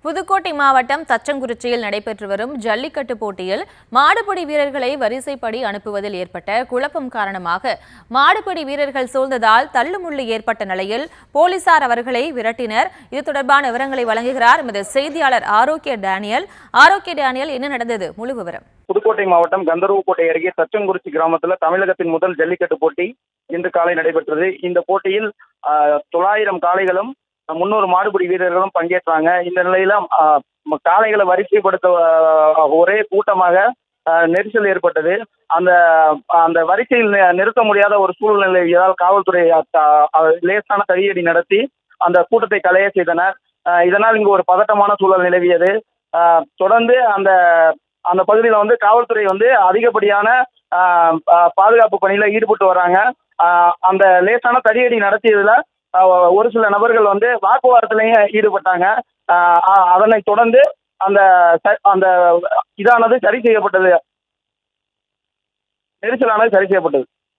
புதுக்கோட்டை மாவட்டம் தச்சங்குறிச்சியில் நடைபெற்று வரும் ஜல்லிக்கட்டு போட்டியில் மாடுபிடி வீரர்களை வரிசைப்படி அனுப்புவதில் ஏற்பட்ட குழப்பம் காரணமாக மாடுபிடி வீரர்கள் சூழ்ந்ததால் தள்ளுமுள்ளு ஏற்பட்ட நிலையில் போலீசார் அவர்களை விரட்டினர். இது தொடர்பான விவரங்களை வழங்குகிறார் எமது செய்தியாளர் ஆரோக்கிய டேனியல். என்ன நடந்தது? முழு விவரம். புதுக்கோட்டை மாவட்டம் கந்தர்வக்கோட்டை அருகே தச்சங்குறிச்சி கிராமத்தில் தமிழகத்தின் முதல் ஜல்லிக்கட்டு போட்டி இன்று காலை நடைபெற்றது. இந்த போட்டியில் 900 காளைகளும் 300 மாடுபிடி வீரர்களும் பங்கேற்றாங்க. இந்த நிலையில காளைகளை வரிசைப்படுத்த ஒரே கூட்டமாக நெரிசல் ஏற்பட்டது. அந்த அந்த வரிசையில் நிறுத்த முடியாத ஒரு சூழ்நிலையால் காவல்துறை லேசான தடியடி நடத்தி அந்த கூட்டத்தை கலைய செய்தனர். இதனால் இங்கு ஒரு பதட்டமான சூழல் நிலவியது. தொடர்ந்து அந்த அந்த பகுதியில் காவல்துறை அதிகப்படியான பாதுகாப்பு பணியில ஈடுபட்டு வராங்க. அந்த லேசான தடியடி நடத்தியதுல ஒரு சில நபர்கள் வாக்குவாதத்திலையும் ஈடுபட்டாங்க. அதனை தொடர்ந்து அந்த இதானது சரி செய்யப்பட்டது, நெரிசலானது சரி செய்யப்பட்டது.